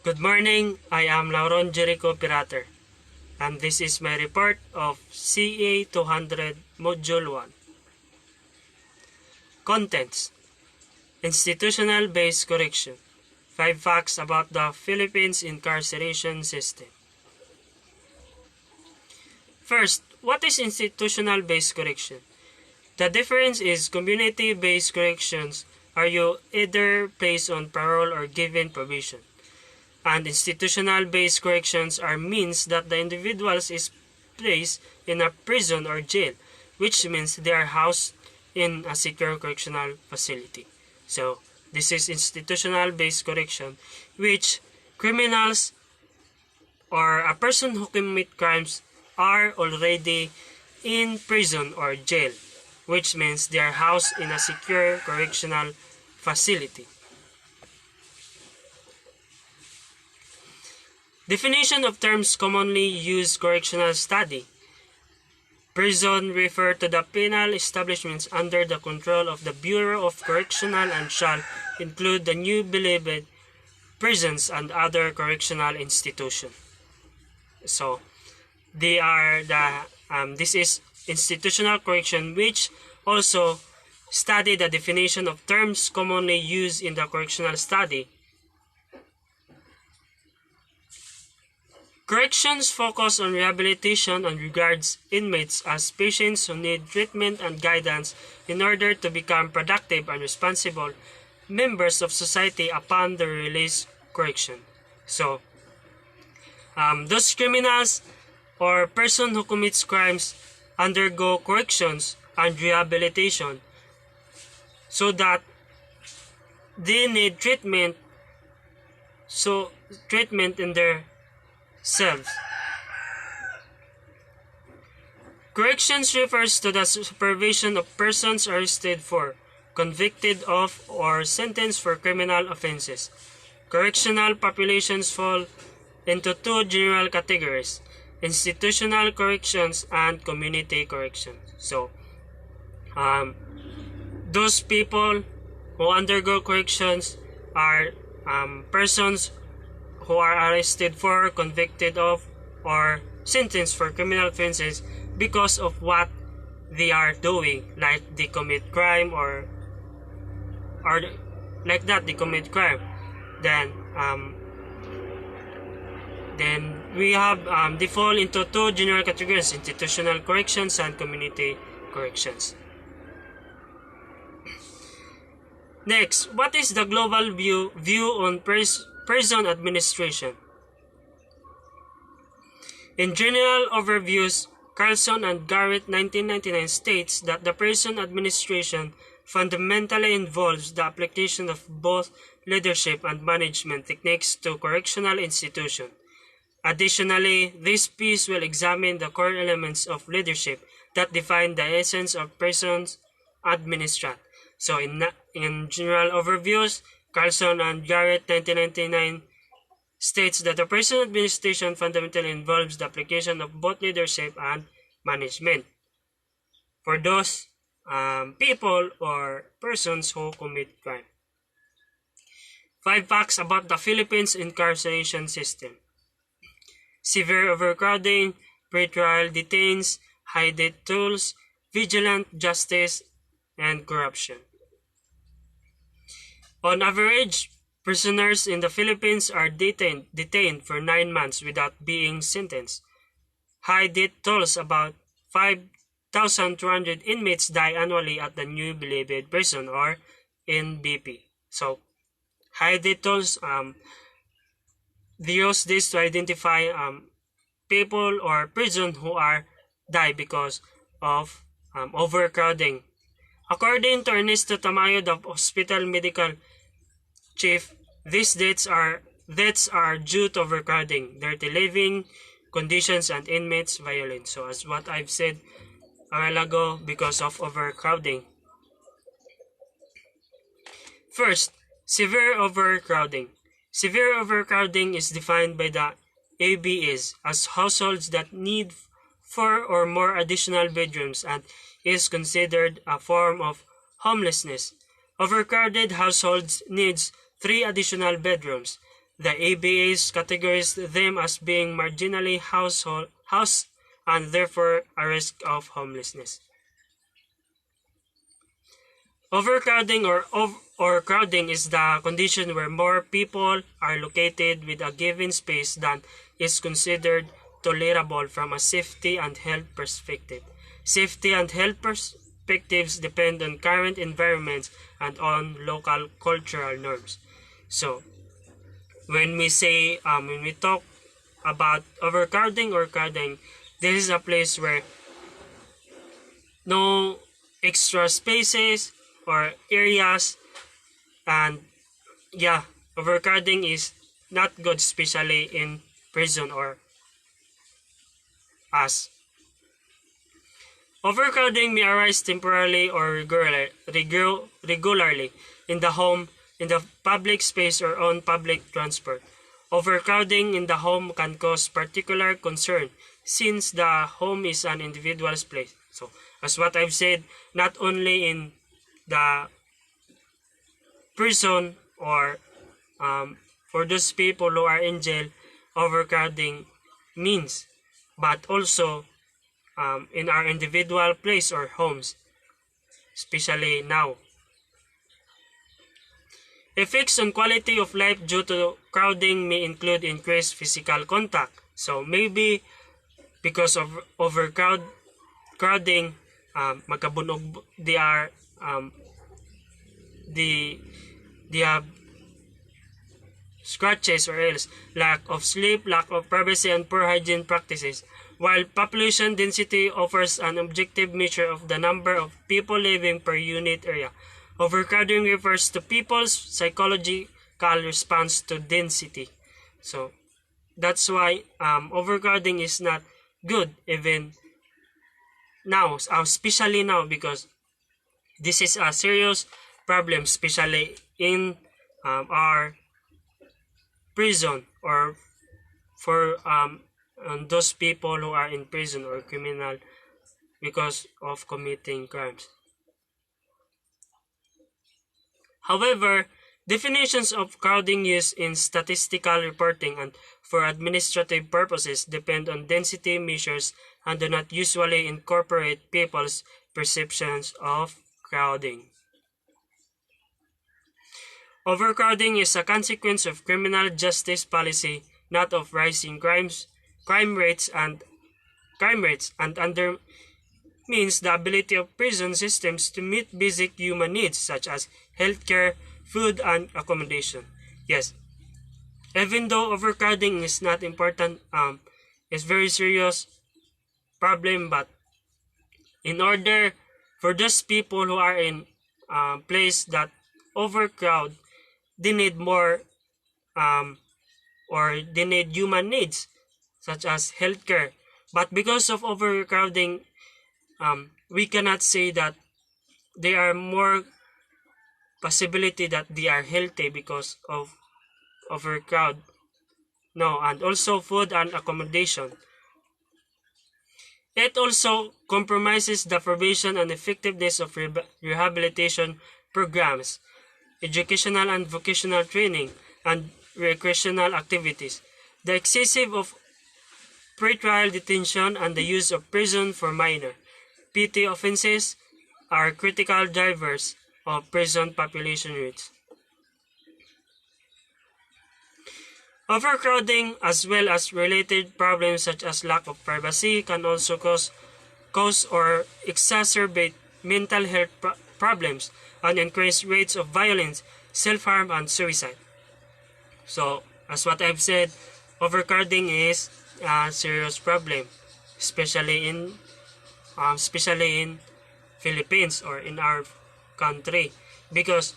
Good morning, I am Lauron Jericho Pirater, and this is my report of CA200 Module 1. Contents: Institutional-based correction. 5 facts about the Philippines incarceration system. First, what is institutional-based correction? The difference is community-based corrections are you either placed on parole or given probation. And institutional-based corrections are means that the individuals is placed in a prison or jail, which means they are housed in a secure correctional facility. So, this is institutional-based correction, which criminals or a person who commit crimes are already in prison or jail, which means they are housed in a secure correctional facility. Definition of terms commonly used: correctional study. Prison refer to the penal establishments under the control of the Bureau of Correctional and shall include the new believed prisons and other correctional institutions. So, they are this is institutional correction, which also study the definition of terms commonly used in the correctional study. Corrections focus on rehabilitation and regards inmates as patients who need treatment and guidance in order to become productive and responsible members of society upon the release correction. So, those criminals or person who commits crimes undergo corrections and rehabilitation so that they need treatment in their selves. Corrections refers to the supervision of persons arrested for, convicted of, or sentenced for criminal offenses. Correctional populations fall into 2 general categories: institutional corrections and community corrections. So, those people who undergo corrections are persons who are arrested for, convicted of, or sentenced for criminal offenses because of what they are doing, like they commit crime or like that they commit crime. Then we have they fall into 2 general categories: institutional corrections and community corrections. Next, what is the global view on prison administration? In general overviews, Carlson and Garrett 1999 states that the prison administration fundamentally involves the application of both leadership and management techniques to correctional institutions. Additionally, this piece will examine the core elements of leadership that define the essence of prisons administration. So in general overviews, Carlson and Garrett 1999 states that the prison administration fundamentally involves the application of both leadership and management for those people or persons who commit crime. 5 facts about the Philippines incarceration system. Severe overcrowding, pretrial detains, high death tolls, vigilant justice, and corruption. On average, prisoners in the Philippines are detained for 9 months without being sentenced. High death tolls: about 5,200 inmates die annually at the New Believed Prison or NBP. So, high death tolls, they use this to identify people or prison who are die because of overcrowding. According to Ernesto Tamayo, the hospital medical chief, these deaths are due to overcrowding, dirty living conditions, and inmates' violence. So, as what I've said a while ago, because of overcrowding. First, severe overcrowding. Severe overcrowding is defined by the ABS as households that need 4 or more additional bedrooms and is considered a form of homelessness. Overcrowded households needs 3 additional bedrooms. The ABAs categorize them as being marginally house and therefore a risk of homelessness. Overcrowding or crowding is the condition where more people are located with a given space than is considered tolerable from a safety and health perspective. Safety and health perspectives depend on current environments and on local cultural norms. So, when we talk about overcrowding or crowding, this is a place where no extra spaces or areas, and yeah, overcrowding is not good, especially in prison or us. Overcrowding may arise temporarily or regularly in the home, in the public space, or on public transport. Overcrowding in the home can cause particular concern since the home is an individual's place. So, as what I've said, not only in the prison or for those people who are in jail, overcrowding means, but also in our individual place or homes, especially now. Effects on quality of life due to crowding may include increased physical contact. So maybe because of crowding, magkabunog, they have scratches or else lack of sleep, lack of privacy, and poor hygiene practices. While population density offers an objective measure of the number of people living per unit area, overcrowding refers to people's psychological response to density. So that's why overcrowding is not good even now, especially now, because this is a serious problem, especially in our prison or for those people who are in prison or criminal because of committing crimes. However, definitions of crowding used in statistical reporting and for administrative purposes depend on density measures and do not usually incorporate people's perceptions of crowding. Overcrowding is a consequence of criminal justice policy, not of rising crime rates, and undermines the ability of prison systems to meet basic human needs such as healthcare, food, and accommodation. Yes, even though overcrowding is not important, it's very serious problem, but in order for those people who are in place that overcrowd, they need more or they need human needs such as healthcare. But because of overcrowding, we cannot say that there are more possibility that they are healthy because of overcrowd. No, and also food and accommodation. It also compromises the provision and effectiveness of rehabilitation programs, educational and vocational training, and recreational activities. The excessive of pretrial detention and the use of prison for minor PT offenses are critical drivers of prison population rates. Overcrowding, as well as related problems such as lack of privacy, can also cause or exacerbate mental health problems and increase rates of violence, self-harm, and suicide. So, as what I've said, overcrowding is a serious problem, especially in Philippines or in our country, because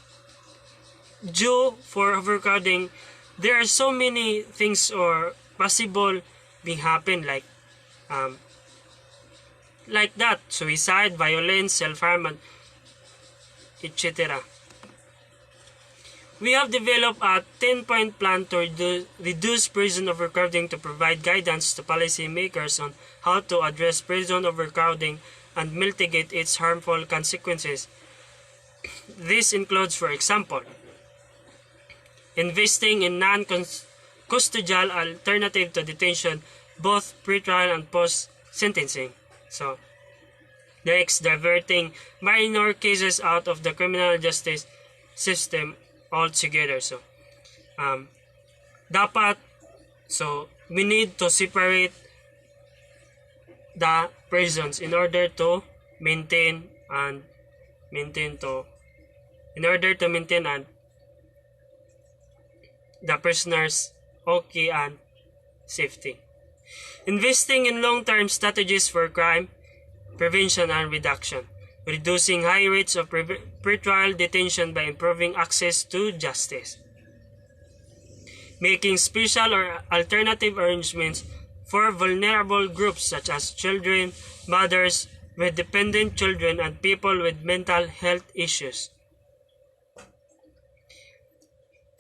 due for overcrowding, there are so many things or possible being happen like that: suicide, violence, self-harm, and etc. We have developed a 10-point plan to reduce prison overcrowding to provide guidance to policymakers on how to address prison overcrowding and mitigate its harmful consequences. This includes, for example, investing in custodial alternative to detention, both pre-trial and post-sentencing. So, next, diverting minor cases out of the criminal justice system altogether. So, dapat, so we need to separate the prisons in order to maintain and the prisoners okay and safety. Investing in long-term strategies for crime prevention and reduction, reducing high rates of pretrial detention by improving access to justice, making special or alternative arrangements for vulnerable groups such as children, mothers with dependent children, and people with mental health issues.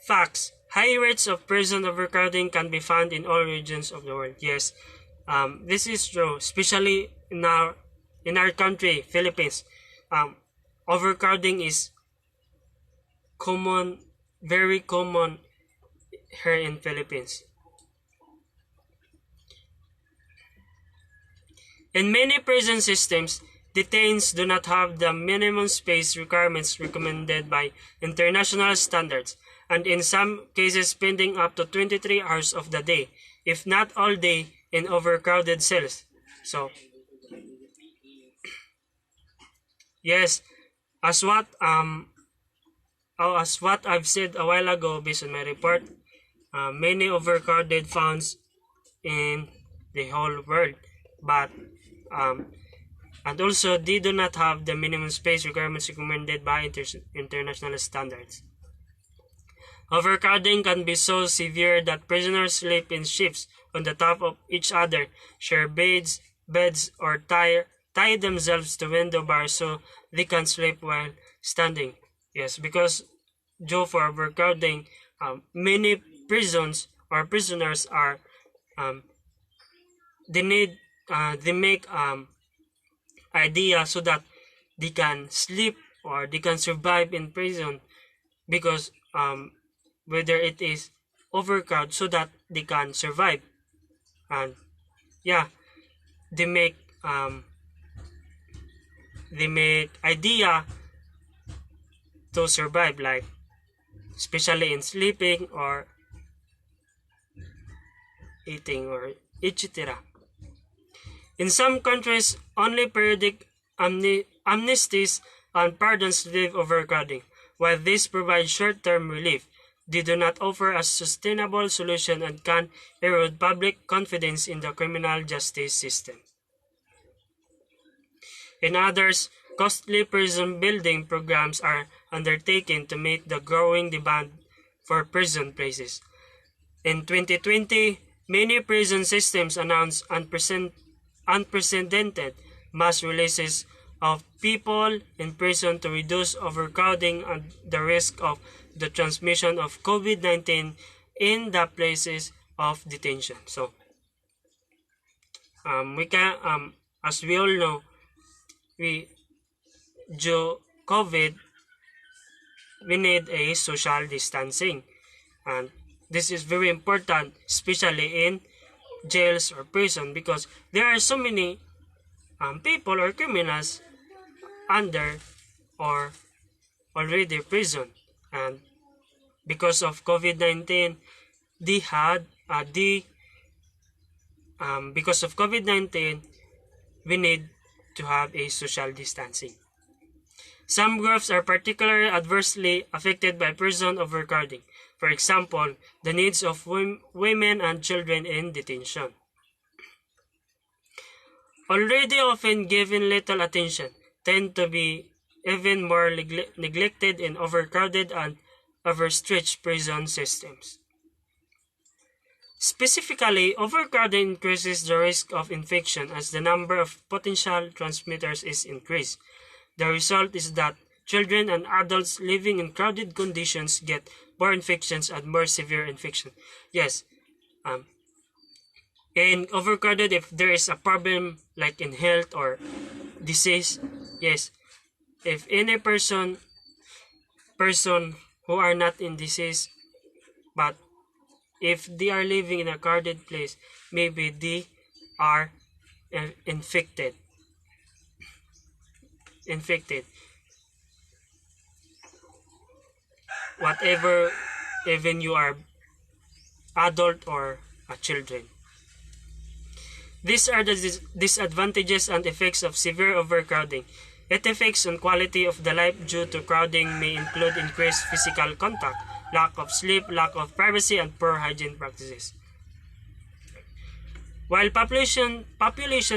Facts. High rates of prison overcrowding can be found in all regions of the world. Yes, this is true, especially in our country, Philippines. Overcrowding is common, very common here in Philippines. In many prison systems, detainees do not have the minimum space requirements recommended by international standards, and in some cases spending up to 23 hours of the day, if not all day, in overcrowded cells. So, yes, as what I've said a while ago based on my report, many overcrowded found in the whole world, but and also they do not have the minimum space requirements recommended by international standards. Overcrowding can be so severe that prisoners sleep in shifts on the top of each other, share beds, or tie themselves to window bars so they can sleep while standing. Yes, because due for overcrowding, many prisons or prisoners are they make idea so that they can sleep or they can survive in prison because whether it is overcrowded so that they can survive, and yeah, they make idea to survive, like especially in sleeping or eating or etc. In some countries, only periodic amnesties and pardons relieve overcrowding. While this provides short-term relief, they do not offer a sustainable solution and can erode public confidence in the criminal justice system. In others, costly prison building programs are undertaken to meet the growing demand for prison places. In 2020, many prison systems announced unprecedented mass releases of people in prison to reduce overcrowding and the risk of the transmission of COVID-19 in the places of detention. So, we can, as we all know, due COVID, we need a social distancing, and this is very important, especially in jails or prison, because there are so many people or criminals under or already prison, and because of COVID-19, because of COVID-19, we need to have a social distancing. Some groups are particularly adversely affected by prison overcrowding. For example, the needs of women and children in detention. Already often given little attention, tend to be even more neglected in overcrowded and overstretched prison systems. Specifically, overcrowding increases the risk of infection as the number of potential transmitters is increased. The result is that children and adults living in crowded conditions get more infections and more severe infection. Yes, in overcrowded, if there is a problem like in health or disease, yes, if any person who are not in disease but if they are living in a crowded place, maybe they are infected. Whatever, even you are adult or a children. These are the disadvantages and effects of severe overcrowding. Its effects on quality of the life due to crowding may include increased physical contact, lack of sleep, lack of privacy, and poor hygiene practices. While population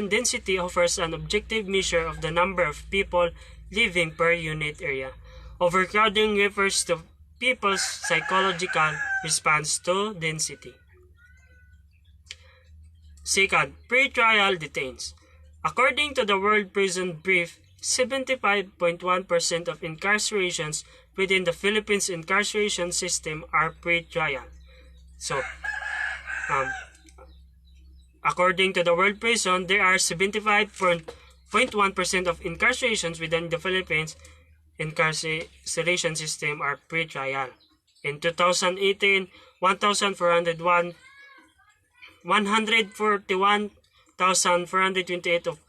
density offers an objective measure of the number of people living per unit area, overcrowding refers to people's psychological response to density. Second, pre-trial detains. According to the World Prison Brief, 75.1% of incarcerations within the Philippines incarceration system are pre-trial. So, according to the World Prison, there are 75.1% of incarcerations within the Philippines incarceration system are pre-trial. In 2018, 141,428 of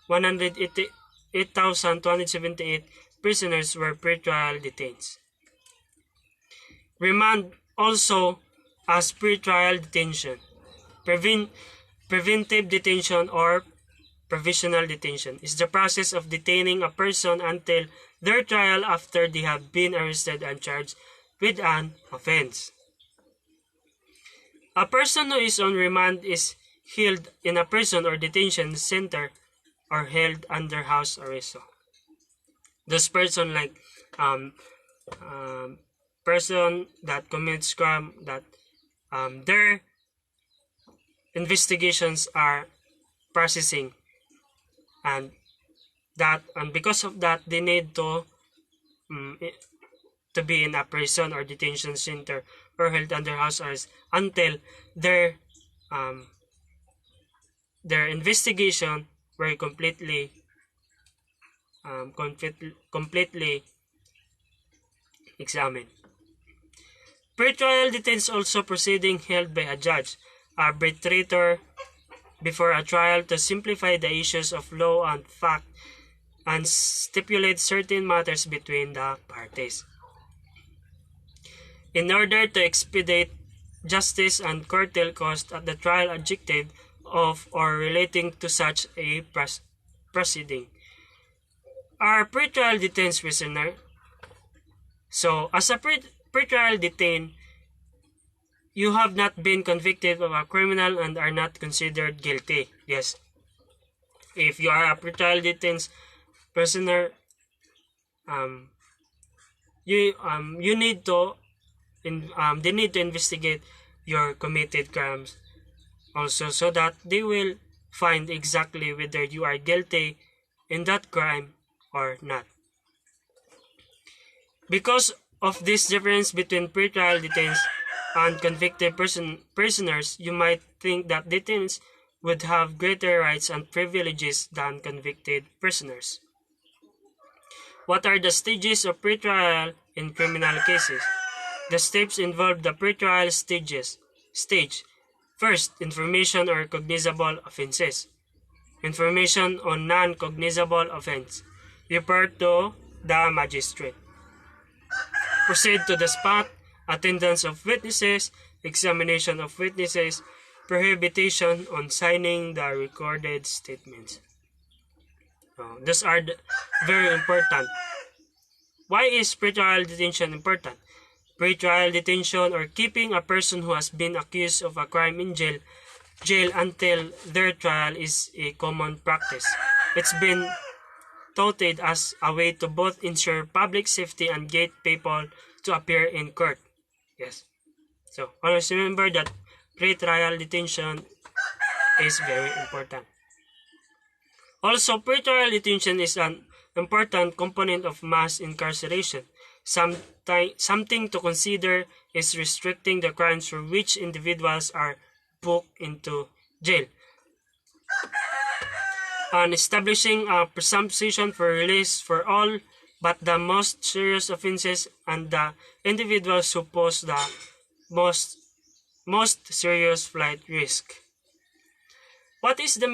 188,278 prisoners were pre-trial detained. Remand, also as pre-trial detention, preventive detention or provisional detention, is the process of detaining a person until their trial after they have been arrested and charged with an offense. A person who is on remand is held in a prison or detention center or held under house arrest. So, this person like person that commits crime that their investigations are processing, and because of that they need to be in a prison or detention center or held under house arrest until their investigation were completely examined. Pre-trial detains also proceeding held by a judge, arbitrator before a trial to simplify the issues of law and fact and stipulate certain matters between the parties. In order to expedite justice and curtail cost at the trial objective of or relating to such a proceeding. Are pre-trial detained prisoner? So, as a pre-trial detained, you have not been convicted of a criminal and are not considered guilty. Yes. If you are a pre-trial detained prisoner, you need to they need to investigate your committed crimes also, so that they will find exactly whether you are guilty in that crime or not. Because of this difference between pre-trial detainees and convicted prisoners, you might think that detainees would have greater rights and privileges than convicted prisoners. What are the stages of pre-trial in criminal cases? The steps involve the pre-trial stage. First, information or cognizable offenses. Information on non-cognizable offense. Report to the magistrate. Proceed to the spot. Attendance of witnesses. Examination of witnesses. Prohibition on signing the recorded statements. These are very important. Why is pre-trial detention important? Pre-trial detention or keeping a person who has been accused of a crime in jail until their trial is a common practice. It's been touted as a way to both ensure public safety and get people to appear in court. Yes. So, always remember that pre-trial detention is very important. Also, pre-trial detention is an important component of mass incarceration. Something to consider is restricting the crimes for which individuals are booked into jail, and establishing a presumption for release for all but the most serious offenses and the individuals who pose the most most serious flight risk. What is the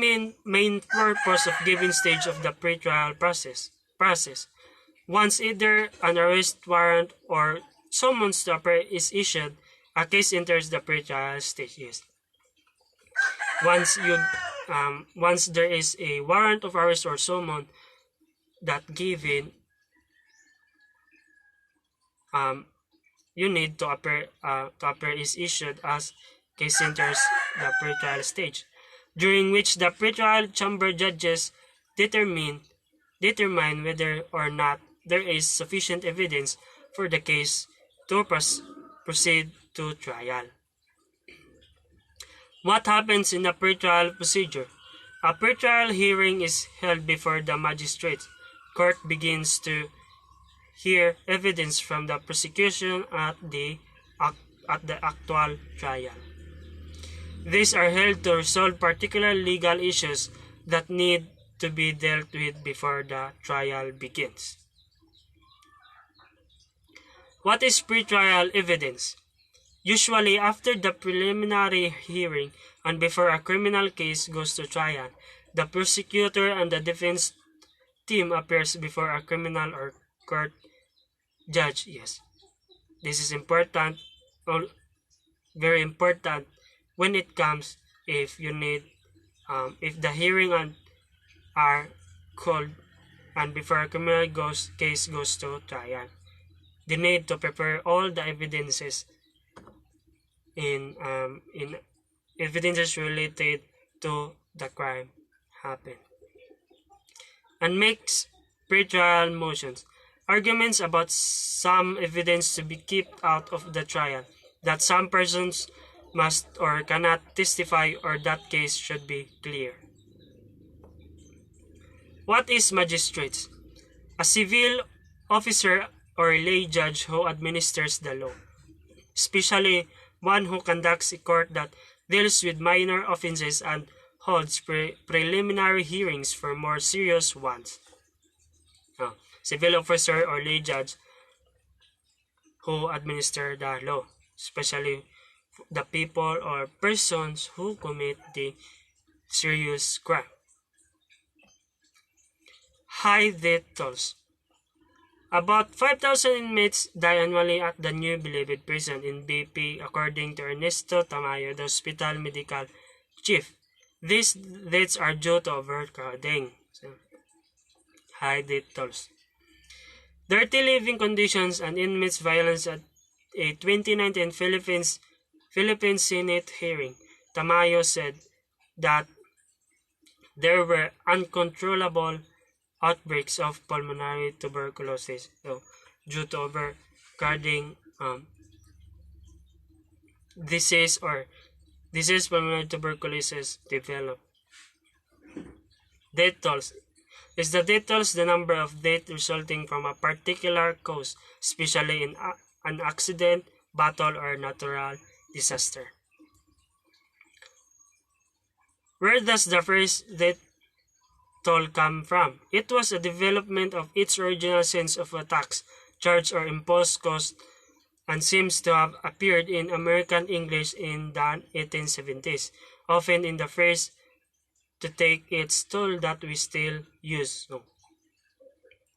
main purpose of given stage of the pretrial process? Once either an arrest warrant or summons to appear is issued, a case enters the pretrial stage. Yes. Once there is a warrant of arrest or summon that given, you need to appear is issued as case enters the pretrial stage, during which the pretrial chamber judges determine whether or not there is sufficient evidence for the case to proceed to trial. What happens in a pretrial procedure? A pretrial hearing is held before the magistrate. Court begins to hear evidence from the prosecution at the actual trial. These are held to resolve particular legal issues that need to be dealt with before the trial begins. What is pretrial evidence? Usually, after the preliminary hearing and before a criminal case goes to trial, the prosecutor and the defense team appears before a criminal or court judge. Yes, this is important, very important when it comes if you need, if the hearing are called and before a criminal case goes to trial. They need to prepare all the evidences in evidences related to the crime happen, and makes pretrial motions, arguments about some evidence to be kept out of the trial, that some persons must or cannot testify, or that case should be clear. What is magistrates? A civil officer or lay judge who administers the law, especially one who conducts a court that deals with minor offenses and holds preliminary hearings for more serious ones. Civil officer or lay judge who administer the law, especially the people or persons who commit the serious crime. High death tolls. About 5,000 inmates die annually at the New Bilibid prison in BP, according to Ernesto Tamayo, the hospital medical chief. These deaths are due to overcrowding. High death tolls. Dirty living conditions and inmates' violence at a 2019 Philippine Senate hearing. Tamayo said that there were uncontrollable outbreaks of pulmonary tuberculosis, due to overcrowding, disease pulmonary tuberculosis develop. Death tolls. Is the death tolls the number of deaths resulting from a particular cause, especially in an accident, battle, or natural disaster? Where does the first death toll come from? It was a development of its original sense of a tax, charge, or imposed cost, and seems to have appeared in American English in the 1870s, often in the phrase to take its toll that we still use.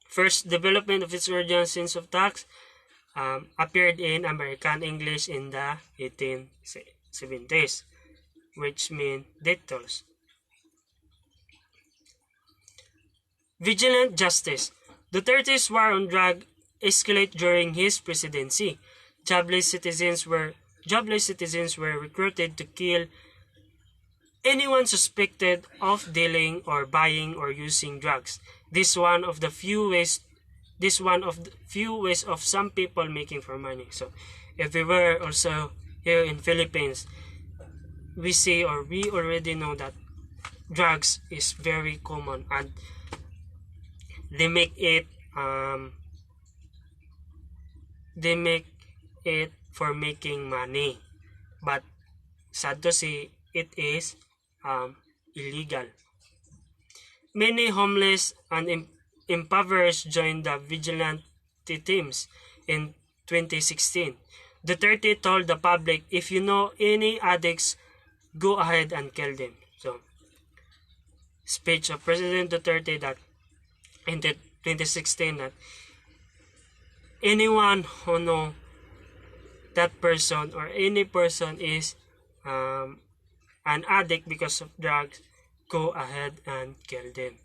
First development of its original sense of tax appeared in American English in the 1870s, which mean death tolls. Vigilant justice. Duterte's war on drug escalated during his presidency. Jobless citizens were recruited to kill anyone suspected of dealing or buying or using drugs. This one of the few ways of some people making for money. So everywhere, also here in Philippines, we see or we already know that drugs is very common, and they make it for making money, but sad to say it is illegal. Many homeless and impoverished joined the vigilante teams in 2016. Duterte told the public, if you know any addicts, go ahead and kill them. So, speech of President Duterte that in 2016 that anyone who know that person or any person is an addict because of drugs, go ahead and kill them.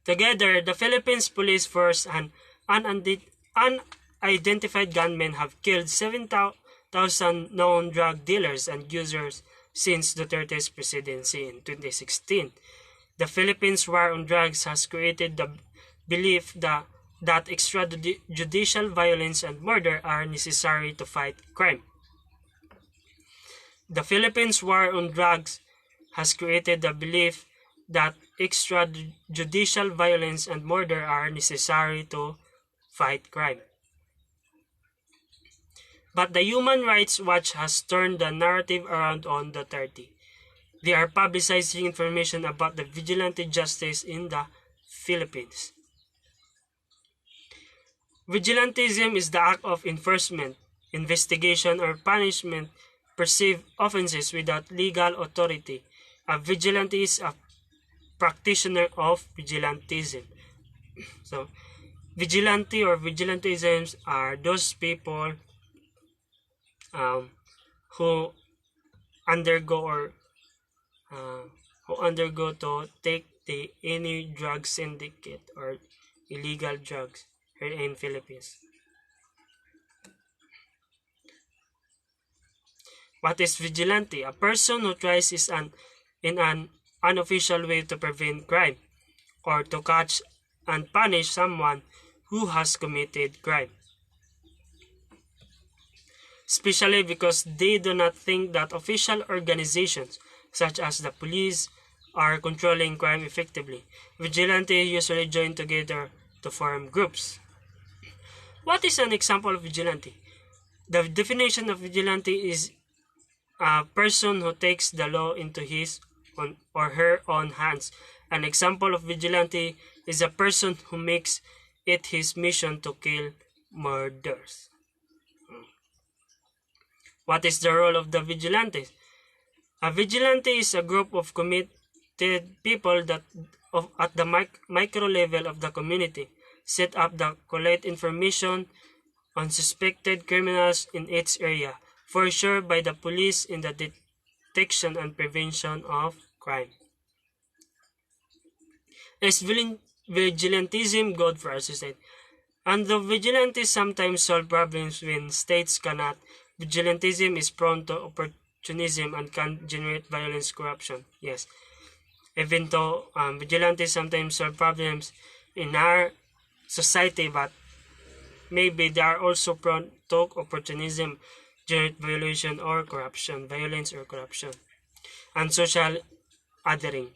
Together, the Philippines Police Force and unidentified gunmen have killed 7,000 known drug dealers and users since Duterte's presidency in 2016. The Philippines' war on drugs has created the belief that extrajudicial violence and murder are necessary to fight crime. The Philippines' war on drugs has created the belief that extrajudicial violence and murder are necessary to fight crime. But the Human Rights Watch has turned the narrative around on Duterte. They are publicizing information about the vigilante justice in the Philippines. Vigilantism is the act of enforcement, investigation, or punishment perceived offenses without legal authority. A vigilante is a practitioner of vigilantism. So, vigilante or vigilantisms are those people who undergo to take any drug syndicate or illegal drugs here in Philippines. What is vigilante? A person who tries in an unofficial way to prevent crime or to catch and punish someone who has committed crime. Especially because they do not think that official organizations such as the police are controlling crime effectively. Vigilantes usually join together to form groups. What is an example of vigilante? The definition of vigilante is a person who takes the law into his or her own hands. An example of vigilante is a person who makes it his mission to kill murderers. What is the role of the vigilante? A vigilante is a group of committed people that at the micro level of the community set up to collect information on suspected criminals in its area, for sure by the police in the detection and prevention of crime. Is vigilantism good for our society? And though vigilantes sometimes solve problems when states cannot, vigilantism is prone to opportunism and can generate violence, corruption. Yes. Even though vigilantes sometimes solve problems in our society, but maybe they are also prone to opportunism, generate violence or corruption, and social othering.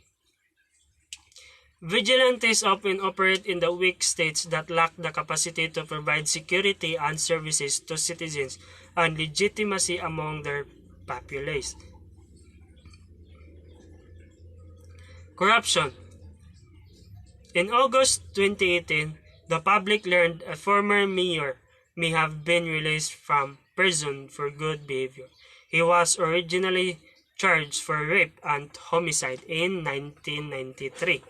Vigilantes often operate in the weak states that lack the capacity to provide security and services to citizens and legitimacy among their populace. Corruption. In August 2018, the public learned a former mayor may have been released from prison for good behavior. He was originally charged for rape and homicide in 1993.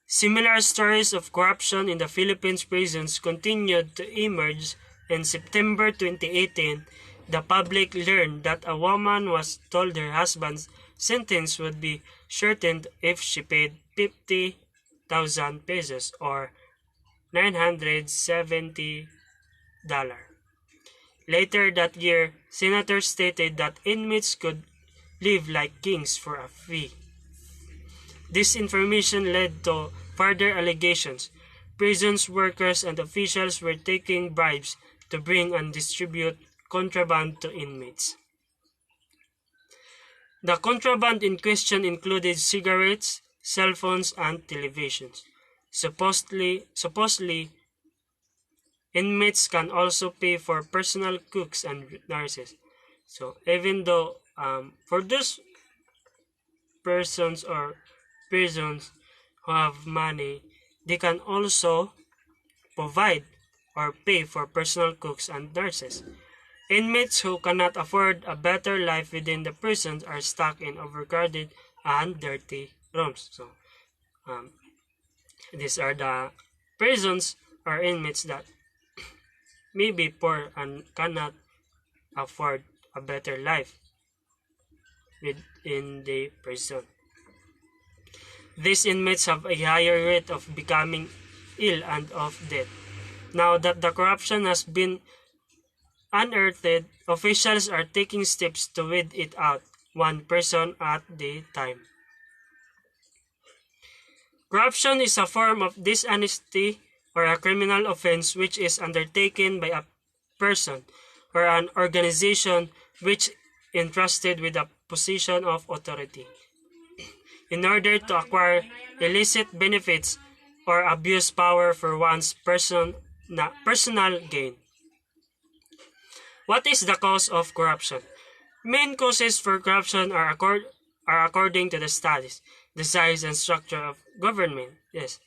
Similar stories of corruption in the Philippines prisons continued to emerge. In September 2018, the public learned that a woman was told her husband's sentence would be shortened if she paid 50,000 pesos or $970. Later that year, senators stated that inmates could live like kings for a fee. This information led to further allegations. Prisons workers and officials were taking bribes to bring and distribute contraband to inmates. The contraband in question included cigarettes, cell phones, and televisions. Supposedly, inmates can also pay for personal cooks and nurses. So even though for those persons or prisons who have money, they can also provide or pay for personal cooks and nurses. Inmates who cannot afford a better life within the prisons are stuck in overcrowded and dirty rooms. So, um, these are the prisons or inmates that may be poor and cannot afford a better life within the prison. These inmates have a higher rate of becoming ill and of death. Now that the corruption has been unearthed, officials are taking steps to weed it out, one person at a time. Corruption is a form of dishonesty or a criminal offense which is undertaken by a person or an organization which entrusted with a position of authority in order to acquire illicit benefits or abuse power for one's personal gain. What is the cause of corruption? Main causes for corruption are according to the studies, the size and structure of government, yes,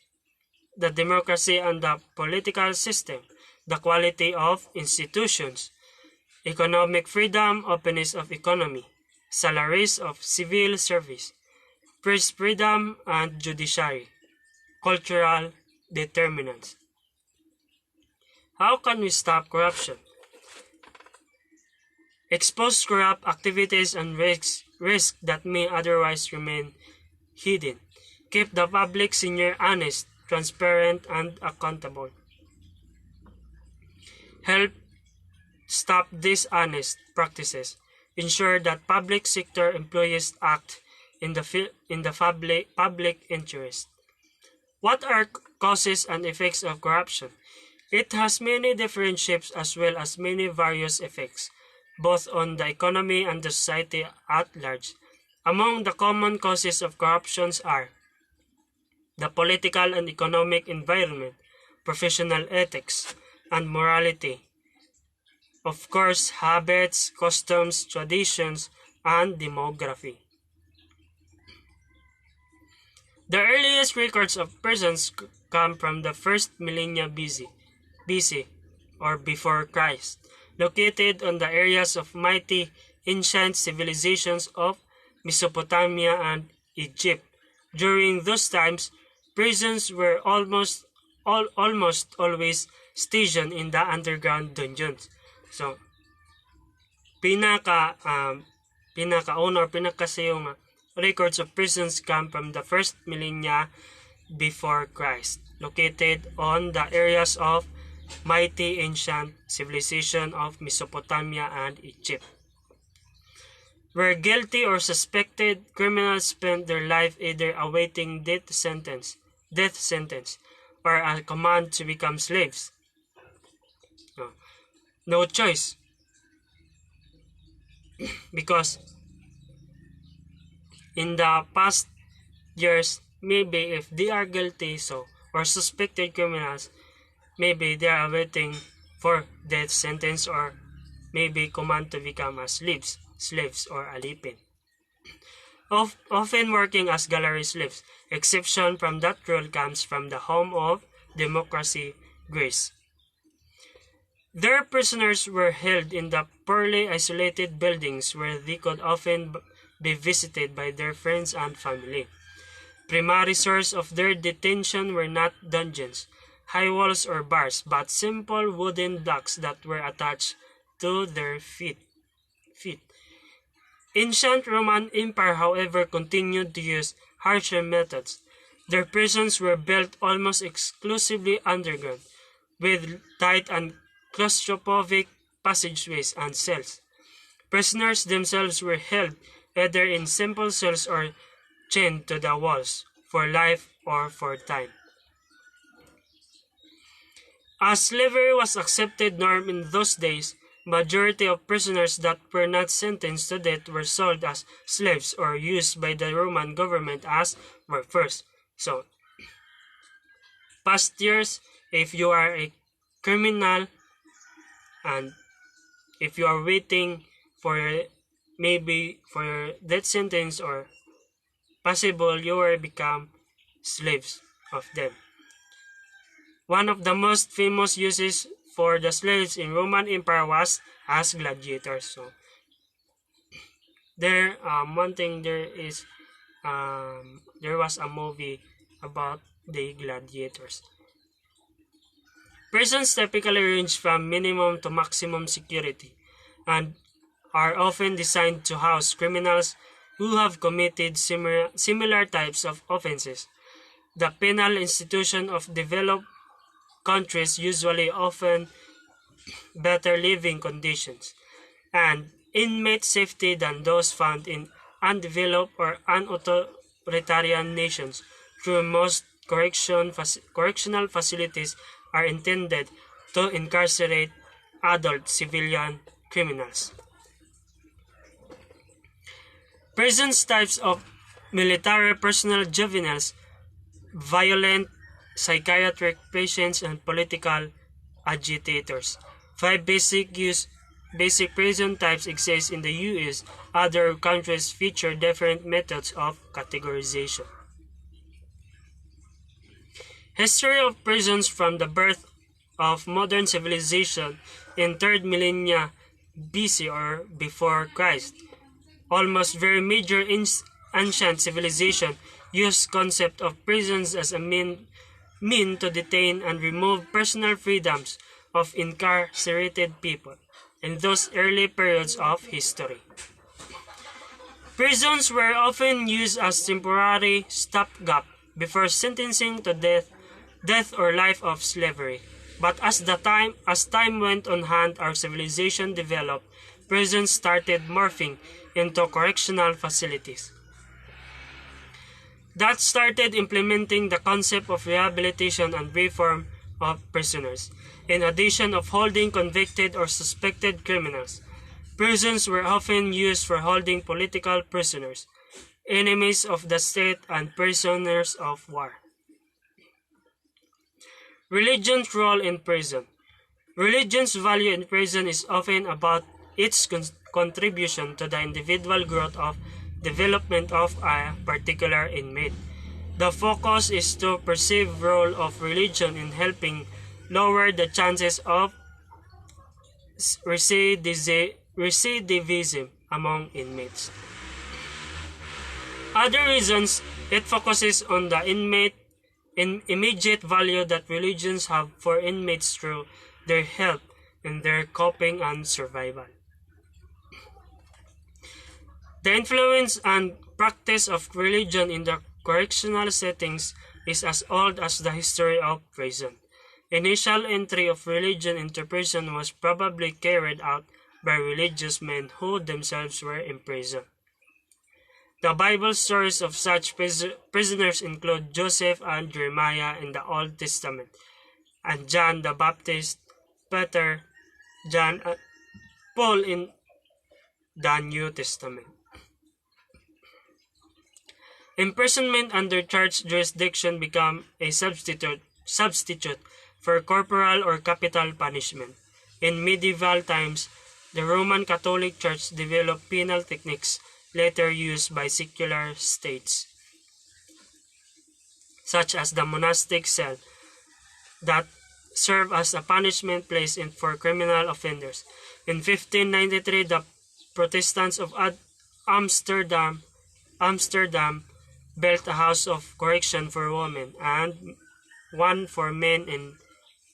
the democracy and the political system, the quality of institutions, economic freedom, openness of economy, salaries of civil service, press freedom and judiciary, cultural determinants. How can we stop corruption? Expose corrupt activities and risks that may otherwise remain hidden. Keep the public senior honest, transparent, and accountable. Help stop dishonest practices. Ensure that public sector employees act in the public interest. What are causes and effects of corruption? It has many different shapes as well as many various effects, both on the economy and the society at large. Among the common causes of corruption are the political and economic environment, professional ethics, and morality. Of course, habits, customs, traditions, and demography. The earliest records of prisons come from the first millennia BC or before Christ, located on the areas of mighty ancient civilizations of Mesopotamia and Egypt. During those times, prisons were almost always stationed in the underground dungeons. So, pinakasayong records of prisons come from the first millennia before Christ, located on the areas of mighty ancient civilization of Mesopotamia and Egypt, where guilty or suspected criminals spent their life either awaiting death sentence, or a command to become slaves. No choice, because in the past years, maybe if they are guilty or suspected criminals, maybe they are waiting for death sentence or maybe command to become as slaves or alipin. Often working as gallery slaves. Exception from that rule comes from the home of democracy, Greece. Their prisoners were held in the poorly isolated buildings where they could often be visited by their friends and family. Primary source of their detention were not dungeons, high walls or bars, but simple wooden blocks that were attached to their feet. Ancient Roman Empire, however, continued to use harsher methods. Their prisons were built almost exclusively underground, with tight and claustrophobic passageways and cells. Prisoners themselves were held either in simple cells or chained to the walls for life or for time. As slavery was accepted norm in those days, majority of prisoners that were not sentenced to death were sold as slaves or used by the Roman government as workers. So, past years, if you are a criminal and if you are waiting for maybe for your death sentence or possible you will become slaves of them. One of the most famous uses for the slaves in Roman Empire was as gladiators. So there, one thing there is, there was a movie about the gladiators. Prisons typically range from minimum to maximum security and are often designed to house criminals who have committed similar types of offenses. The penal institution of developed countries usually often better living conditions and inmate safety than those found in undeveloped or unauthoritarian nations. Through most correctional facilities are intended to incarcerate adult civilian criminals. Prisons types of military personnel, juveniles, violent psychiatric patients, and political agitators. Five basic prison types exist in the US. Other countries feature different methods of categorization. History of prisons from the birth of modern civilization in 3rd millennia BC or before Christ. Almost very major ancient civilization used concept of prisons as a mean to detain and remove personal freedoms of incarcerated people in those early periods of history. Prisons were often used as temporary stopgap before sentencing to death or life of slavery. But as time went on hand, our civilization developed, prisons started morphing into correctional facilities. That started implementing the concept of rehabilitation and reform of prisoners. In addition of holding convicted or suspected criminals, prisons were often used for holding political prisoners, enemies of the state, and prisoners of war. Religion's role in prison. Religion's value in prison is often about its contribution to the individual growth of development of a particular inmate. The focus is to perceive role of religion in helping lower the chances of recidivism among inmates. Other reasons, it focuses on the immediate value that religions have for inmates through their help in their coping and survival. The influence and practice of religion in the correctional settings is as old as the history of prison. Initial entry of religion into prison was probably carried out by religious men who themselves were imprisoned. The Bible stories of such prisoners include Joseph and Jeremiah in the Old Testament, and John the Baptist, Peter, John, and Paul in the New Testament. Imprisonment under church jurisdiction became a substitute for corporal or capital punishment. In medieval times, the Roman Catholic Church developed penal techniques later used by secular states, such as the monastic cell, that served as a punishment place for criminal offenders. In 1593, the Protestants of Amsterdam built a house of correction for women and one for men in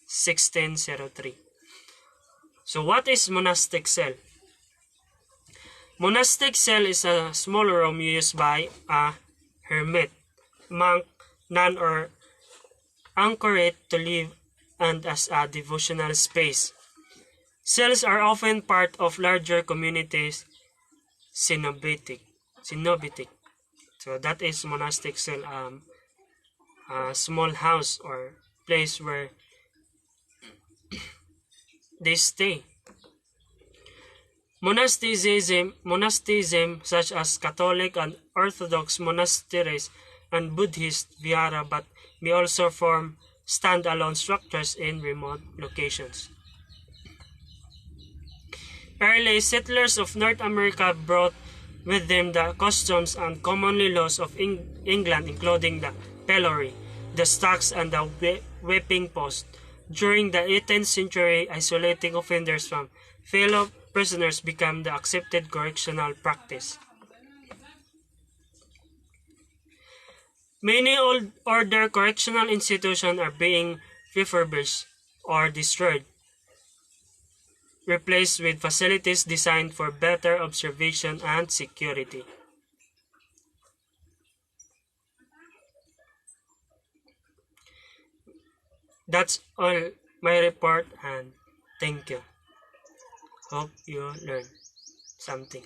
1603. So what is monastic cell? Monastic cell is a small room used by a hermit, monk, nun, or anchorite to live and as a devotional space. Cells are often part of larger communities, cenobitic. So that is monastic cell, a small house or place where they stay. Monasticism such as Catholic and Orthodox monasteries and Buddhist vihara, but may also form standalone structures in remote locations. Early settlers of North America brought with them the customs and commonly laws of England, including the pillory, the stocks, and the whipping post. During the 18th century, isolating offenders from fellow prisoners became the accepted correctional practice. Many old order correctional institutions are being refurbished or destroyed, replaced with facilities designed for better observation and security. That's all my report, and thank you. Hope you learned something.